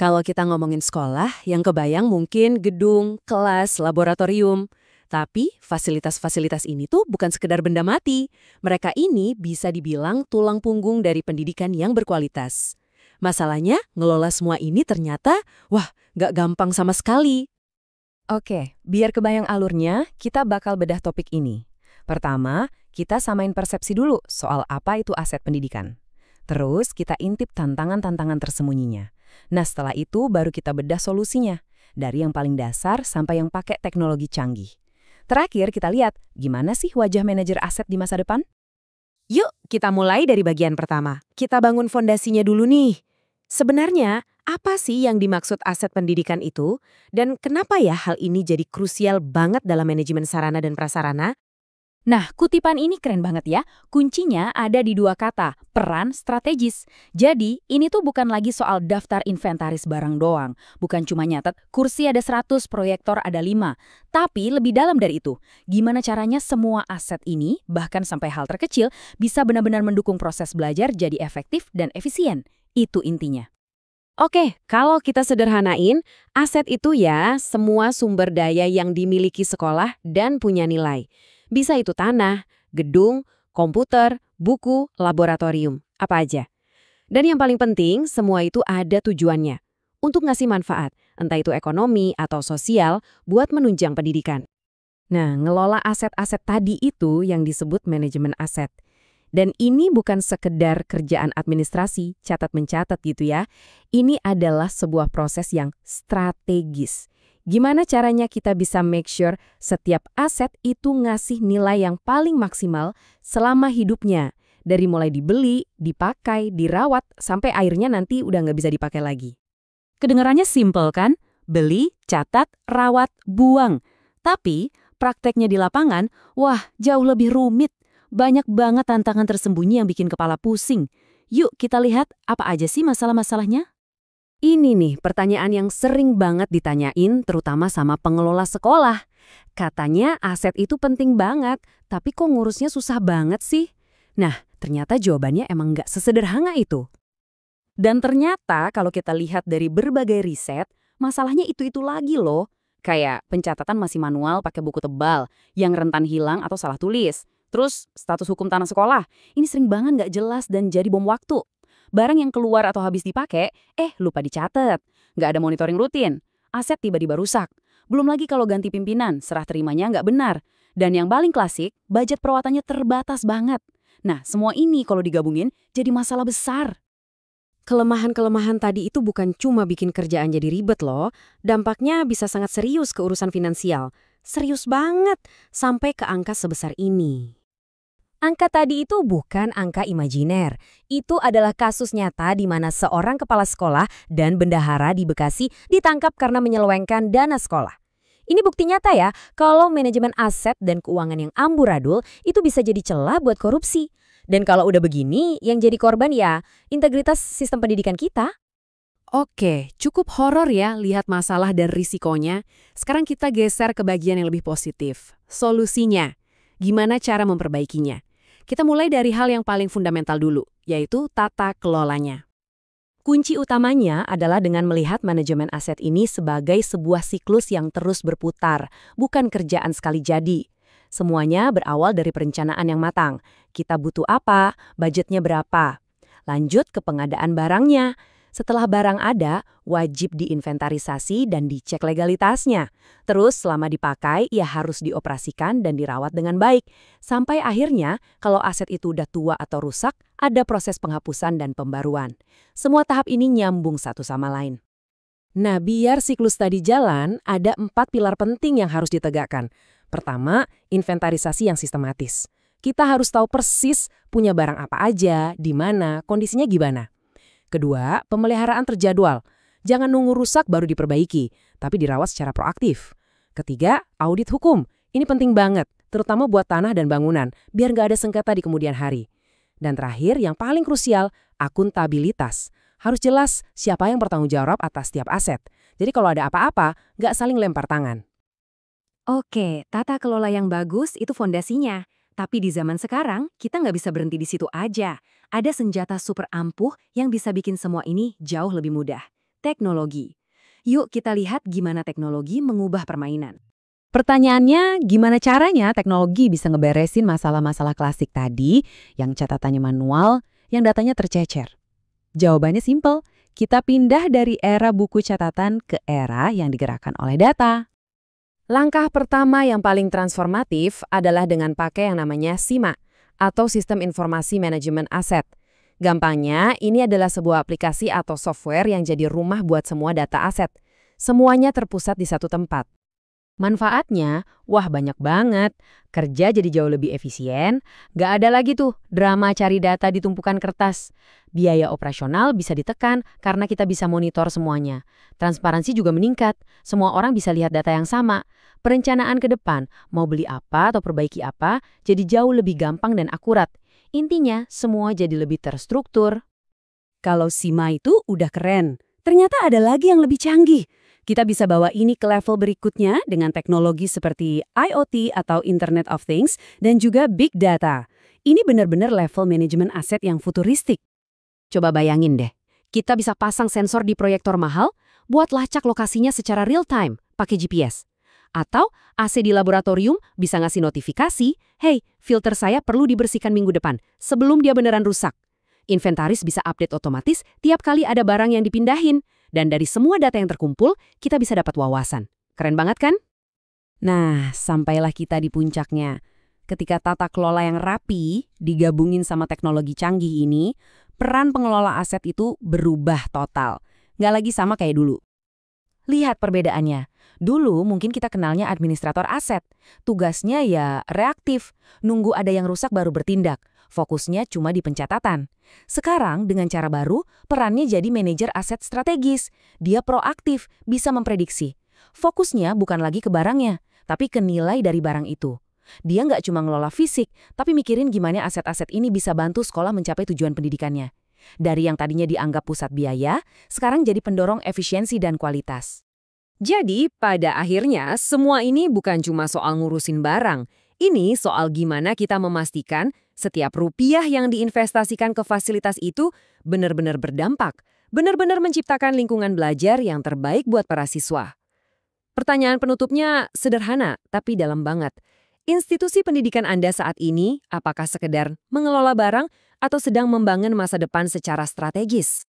Kalau kita ngomongin sekolah, yang kebayang mungkin gedung, kelas, laboratorium. Tapi fasilitas-fasilitas ini tuh bukan sekedar benda mati. Mereka ini bisa dibilang tulang punggung dari pendidikan yang berkualitas. Masalahnya, ngelola semua ini ternyata, wah, nggak gampang sama sekali. Oke, biar kebayang alurnya, kita bakal bedah topik ini. Pertama, kita samain persepsi dulu soal apa itu aset pendidikan. Terus kita intip tantangan-tantangan tersembunyinya. Nah, setelah itu baru kita bedah solusinya. Dari yang paling dasar sampai yang pakai teknologi canggih. Terakhir kita lihat gimana sih wajah manajer aset di masa depan? Yuk, kita mulai dari bagian pertama. Kita bangun fondasinya dulu nih. Sebenarnya, apa sih yang dimaksud aset pendidikan itu? Dan kenapa ya hal ini jadi krusial banget dalam manajemen sarana dan prasarana? Nah, kutipan ini keren banget ya. Kuncinya ada di dua kata, peran strategis. Jadi, ini tuh bukan lagi soal daftar inventaris barang doang. Bukan cuma nyatet, kursi ada 100, proyektor ada 5. Tapi lebih dalam dari itu, gimana caranya semua aset ini, bahkan sampai hal terkecil, bisa benar-benar mendukung proses belajar jadi efektif dan efisien. Itu intinya. Oke, kalau kita sederhanain, aset itu ya semua sumber daya yang dimiliki sekolah dan punya nilai. Bisa itu tanah, gedung, komputer, buku, laboratorium, apa aja. Dan yang paling penting, semua itu ada tujuannya. Untuk ngasih manfaat, entah itu ekonomi atau sosial, buat menunjang pendidikan. Nah, ngelola aset-aset tadi itu yang disebut manajemen aset. Dan ini bukan sekedar kerjaan administrasi, catat-mencatat gitu ya. Ini adalah sebuah proses yang strategis. Gimana caranya kita bisa make sure setiap aset itu ngasih nilai yang paling maksimal selama hidupnya. Dari mulai dibeli, dipakai, dirawat, sampai akhirnya nanti udah nggak bisa dipakai lagi. Kedengarannya simple kan? Beli, catat, rawat, buang. Tapi prakteknya di lapangan, wah jauh lebih rumit. Banyak banget tantangan tersembunyi yang bikin kepala pusing. Yuk kita lihat apa aja sih masalah-masalahnya? Ini nih pertanyaan yang sering banget ditanyain terutama sama pengelola sekolah. Katanya aset itu penting banget, tapi kok ngurusnya susah banget sih? Nah, ternyata jawabannya emang nggak sesederhana itu. Dan ternyata kalau kita lihat dari berbagai riset, masalahnya itu-itu lagi loh. Kayak pencatatan masih manual pakai buku tebal, yang rentan hilang atau salah tulis. Terus status hukum tanah sekolah, ini sering banget nggak jelas dan jadi bom waktu. Barang yang keluar atau habis dipakai, lupa dicatat. Nggak ada monitoring rutin. Aset tiba-tiba rusak. Belum lagi kalau ganti pimpinan, serah terimanya nggak benar. Dan yang paling klasik, budget perawatannya terbatas banget. Nah, semua ini kalau digabungin jadi masalah besar. Kelemahan-kelemahan tadi itu bukan cuma bikin kerjaan jadi ribet loh. Dampaknya bisa sangat serius ke urusan finansial. Serius banget, sampai ke angka sebesar ini. Angka tadi itu bukan angka imajiner. Itu adalah kasus nyata di mana seorang kepala sekolah dan bendahara di Bekasi ditangkap karena menyelewengkan dana sekolah. Ini bukti nyata ya, kalau manajemen aset dan keuangan yang amburadul itu bisa jadi celah buat korupsi. Dan kalau udah begini, yang jadi korban ya integritas sistem pendidikan kita. Oke, cukup horor ya lihat masalah dan risikonya. Sekarang kita geser ke bagian yang lebih positif. Solusinya. Gimana cara memperbaikinya? Kita mulai dari hal yang paling fundamental dulu, yaitu tata kelolanya. Kunci utamanya adalah dengan melihat manajemen aset ini sebagai sebuah siklus yang terus berputar, bukan kerjaan sekali jadi. Semuanya berawal dari perencanaan yang matang. Kita butuh apa, budgetnya berapa. Lanjut ke pengadaan barangnya. Setelah barang ada, wajib diinventarisasi dan dicek legalitasnya. Terus selama dipakai, ya harus dioperasikan dan dirawat dengan baik. Sampai akhirnya, kalau aset itu udah tua atau rusak, ada proses penghapusan dan pembaruan. Semua tahap ini nyambung satu sama lain. Nah, biar siklus tadi jalan, ada 4 pilar penting yang harus ditegakkan. Pertama, inventarisasi yang sistematis. Kita harus tahu persis punya barang apa aja, di mana, kondisinya gimana. Kedua, pemeliharaan terjadwal. Jangan nunggu rusak baru diperbaiki, tapi dirawat secara proaktif. Ketiga, audit hukum. Ini penting banget, terutama buat tanah dan bangunan, biar nggak ada sengketa di kemudian hari. Dan terakhir, yang paling krusial, akuntabilitas. Harus jelas siapa yang bertanggung jawab atas setiap aset. Jadi kalau ada apa-apa, nggak saling lempar tangan. Oke, tata kelola yang bagus itu fondasinya. Tapi di zaman sekarang, kita nggak bisa berhenti di situ aja. Ada senjata super ampuh yang bisa bikin semua ini jauh lebih mudah. teknologi. Yuk kita lihat gimana teknologi mengubah permainan. Pertanyaannya, gimana caranya teknologi bisa ngeberesin masalah-masalah klasik tadi yang catatannya manual, yang datanya tercecer? Jawabannya simpel, kita pindah dari era buku catatan ke era yang digerakkan oleh data. Langkah pertama yang paling transformatif adalah dengan pakai yang namanya SIMA, atau Sistem Informasi Manajemen Aset. Gampangnya, ini adalah sebuah aplikasi atau software yang jadi rumah buat semua data aset. Semuanya terpusat di satu tempat. Manfaatnya, wah banyak banget. Kerja jadi jauh lebih efisien, nggak ada lagi tuh drama cari data di tumpukan kertas. Biaya operasional bisa ditekan karena kita bisa monitor semuanya. Transparansi juga meningkat, semua orang bisa lihat data yang sama. Perencanaan ke depan, mau beli apa atau perbaiki apa, jadi jauh lebih gampang dan akurat. Intinya, semua jadi lebih terstruktur. Kalau SIMA itu udah keren, ternyata ada lagi yang lebih canggih. Kita bisa bawa ini ke level berikutnya dengan teknologi seperti IoT atau Internet of Things dan juga Big Data. Ini benar-benar level manajemen aset yang futuristik. Coba bayangin deh, kita bisa pasang sensor di proyektor mahal buat lacak lokasinya secara real time pakai GPS. Atau AC di laboratorium bisa ngasih notifikasi, hey, filter saya perlu dibersihkan minggu depan sebelum dia beneran rusak. Inventaris bisa update otomatis tiap kali ada barang yang dipindahin. Dan dari semua data yang terkumpul, kita bisa dapat wawasan. Keren banget kan? Nah, sampailah kita di puncaknya. Ketika tata kelola yang rapi digabungin sama teknologi canggih ini, peran pengelola aset itu berubah total. Nggak lagi sama kayak dulu. Lihat perbedaannya. Dulu mungkin kita kenalnya administrator aset. Tugasnya ya reaktif, nunggu ada yang rusak baru bertindak. Fokusnya cuma di pencatatan. Sekarang dengan cara baru, perannya jadi manajer aset strategis. Dia proaktif, bisa memprediksi. Fokusnya bukan lagi ke barangnya, tapi ke nilai dari barang itu. Dia nggak cuma ngelola fisik, tapi mikirin gimana aset-aset ini bisa bantu sekolah mencapai tujuan pendidikannya. Dari yang tadinya dianggap pusat biaya, sekarang jadi pendorong efisiensi dan kualitas. Jadi, pada akhirnya, semua ini bukan cuma soal ngurusin barang. Ini soal gimana kita memastikan setiap rupiah yang diinvestasikan ke fasilitas itu benar-benar berdampak, benar-benar menciptakan lingkungan belajar yang terbaik buat para siswa. Pertanyaan penutupnya sederhana, tapi dalam banget. Institusi pendidikan Anda saat ini apakah sekedar mengelola barang atau sedang membangun masa depan secara strategis?